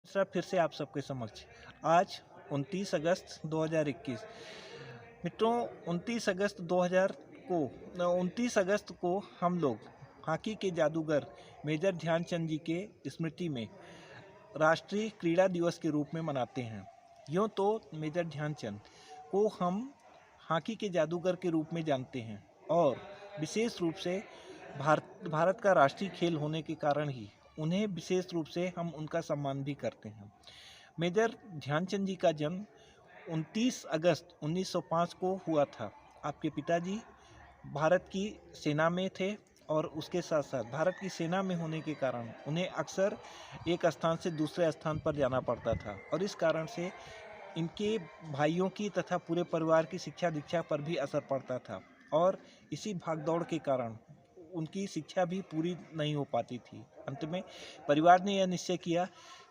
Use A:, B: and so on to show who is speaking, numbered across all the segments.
A: दूसरा फिर से आप सबके समक्ष आज 29 अगस्त 2021। मित्रों, 29 अगस्त को हम लोग हॉकी के जादूगर मेजर ध्यानचंद जी के स्मृति में राष्ट्रीय क्रीड़ा दिवस के रूप में मनाते हैं। यूँ तो मेजर ध्यानचंद को हम हॉकी के जादूगर के रूप में जानते हैं और विशेष रूप से भारत का राष्ट्रीय खेल होने के कारण ही उन्हें विशेष रूप से हम उनका सम्मान भी करते हैं। मेजर ध्यानचंद जी का जन्म 29 अगस्त 1905 को हुआ था। आपके पिताजी भारत की सेना में थे और उसके साथ साथ भारत की सेना में होने के कारण उन्हें अक्सर एक स्थान से दूसरे स्थान पर जाना पड़ता था और इस कारण से इनके भाइयों की तथा पूरे परिवार की शिक्षा दीक्षा पर भी असर पड़ता था और इसी भागदौड़ के कारण उनकी शिक्षा भी पूरी नहीं हो पाती थी। अंत में परिवार ने यह निश्चय किया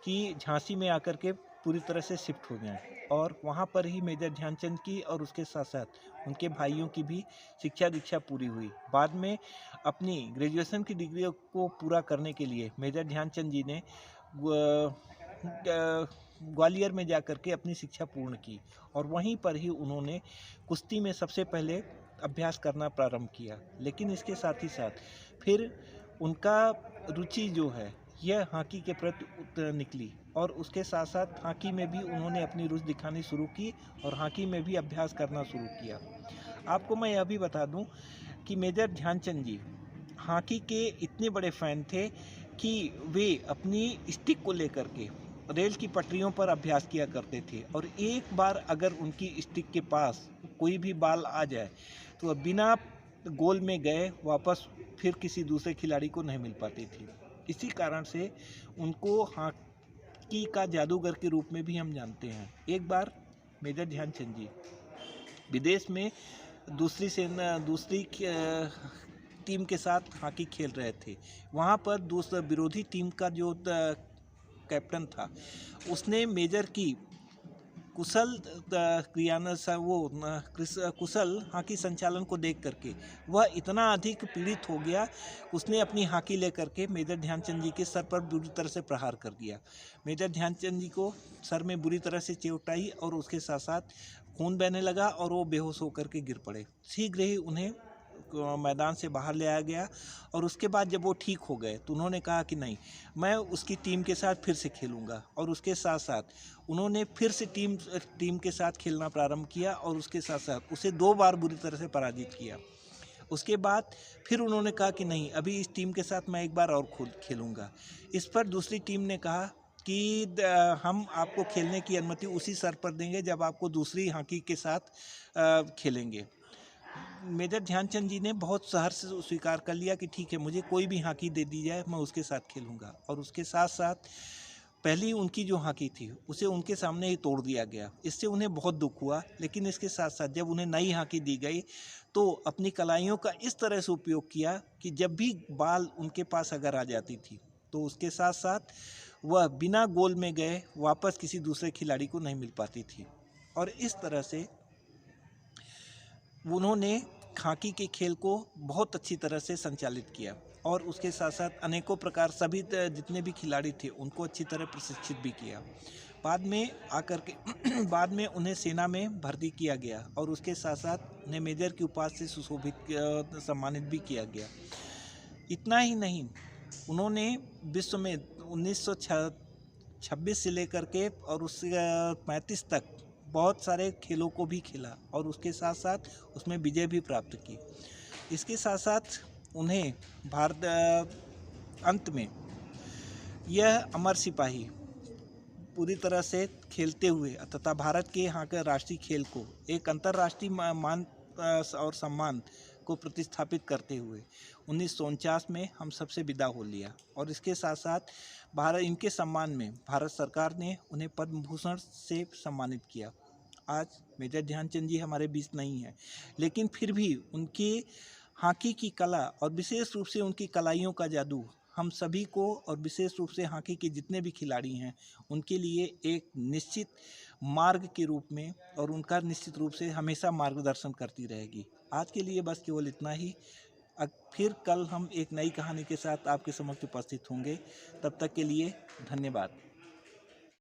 A: कि झांसी में आकर के पूरी तरह से शिफ्ट हो जाएं और वहां पर ही मेजर ध्यानचंद की और उसके साथ साथ उनके भाइयों की भी शिक्षा दीक्षा पूरी हुई। बाद में अपनी ग्रेजुएशन की डिग्री को पूरा करने के लिए मेजर ध्यानचंद जी ने ग्वालियर में जाकर के अपनी शिक्षा पूर्ण की और वहीं पर ही उन्होंने कुश्ती में सबसे पहले अभ्यास करना प्रारंभ किया। लेकिन इसके साथ ही साथ फिर उनका रुचि जो है यह हॉकी के प्रति निकली और उसके साथ साथ हॉकी में भी उन्होंने अपनी रुचि दिखानी शुरू की और हॉकी में भी अभ्यास करना शुरू किया। आपको मैं यह भी बता दूं कि मेजर ध्यानचंद जी हॉकी के इतने बड़े फैन थे कि वे अपनी स्टिक को लेकर के रेल की पटरियों पर अभ्यास किया करते थे और एक बार अगर उनकी स्टिक के पास कोई भी बॉल आ जाए तो बिना गोल में गए वापस फिर किसी दूसरे खिलाड़ी को नहीं मिल पाती थी। इसी कारण से उनको हॉकी का जादूगर के रूप में भी हम जानते हैं। एक बार मेजर ध्यानचंद जी विदेश में दूसरी टीम के साथ हॉकी खेल रहे थे। वहाँ पर दूसरा विरोधी टीम का जो कैप्टन था उसने मेजर की कुशल हॉकी संचालन को देख करके वह इतना अधिक पीड़ित हो गया, उसने अपनी हॉकी लेकर के मेजर ध्यानचंद जी के सर पर बुरी तरह से प्रहार कर दिया। मेजर ध्यानचंद जी को सर में बुरी तरह से चोट आई और उसके साथ साथ खून बहने लगा और वो बेहोश होकर के गिर पड़े। शीघ्र ही उन्हें मैदान से बाहर ले आया गया और उसके बाद जब वो ठीक हो गए तो उन्होंने कहा कि नहीं, मैं उसकी टीम के साथ फिर से खेलूंगा और उसके साथ साथ उन्होंने फिर से टीम के साथ खेलना प्रारंभ किया और उसके साथ साथ उसे 2 बार बुरी तरह से पराजित किया। उसके बाद फिर उन्होंने कहा कि नहीं, अभी इस टीम के साथ मैं एक बार और खुद खेलूंगा। इस पर दूसरी टीम ने कहा कि हम आपको खेलने की अनुमति उसी शर्त पर देंगे जब आपको दूसरी हॉकी के साथ खेलेंगे। मेजर ध्यानचंद जी ने बहुत सहर्ष से स्वीकार कर लिया कि ठीक है, मुझे कोई भी हॉकी दे दी जाए मैं उसके साथ खेलूंगा और उसके साथ साथ पहली उनकी जो हॉकी थी उसे उनके सामने ही तोड़ दिया गया। इससे उन्हें बहुत दुख हुआ, लेकिन इसके साथ साथ जब उन्हें नई हॉकी दी गई तो अपनी कलाइयों का इस तरह से उपयोग किया कि जब भी बॉल उनके पास अगर आ जाती थी तो उसके साथ साथ वह बिना गोल में गए वापस किसी दूसरे खिलाड़ी को नहीं मिल पाती थी और इस तरह से उन्होंने हॉकी के खेल को बहुत अच्छी तरह से संचालित किया और उसके साथ साथ अनेकों प्रकार सभी जितने भी खिलाड़ी थे उनको अच्छी तरह प्रशिक्षित भी किया। बाद में आकर के बाद में उन्हें सेना में भर्ती किया गया और उसके साथ साथ उन्हें मेजर की उपाधि से सुशोभित सम्मानित भी किया गया। इतना ही नहीं, उन्होंने विश्व में 1926 से लेकर के और उससे 35 तक बहुत सारे खेलों को भी खेला और उसके साथ साथ उसमें विजय भी प्राप्त की। इसके साथ साथ उन्हें अंत में यह अमर सिपाही पूरी तरह से खेलते हुए तथा भारत के यहाँ के राष्ट्रीय खेल को एक अंतर्राष्ट्रीय मान और सम्मान को प्रतिस्थापित करते हुए 1949 में हम सबसे विदा हो लिया और इसके साथ साथ इनके सम्मान में भारत सरकार ने उन्हें पद्म भूषण से सम्मानित किया। आज मेजर ध्यानचंद जी हमारे बीच नहीं है, लेकिन फिर भी उनके हॉकी की कला और विशेष रूप से उनकी कलाइयों का जादू हम सभी को और विशेष रूप से हॉकी के जितने भी खिलाड़ी हैं उनके लिए एक निश्चित मार्ग के रूप में और उनका निश्चित रूप से हमेशा मार्गदर्शन करती रहेगी। आज के लिए बस केवल इतना ही। फिर कल हम एक नई कहानी के साथ आपके समक्ष उपस्थित होंगे। तब तक के लिए धन्यवाद।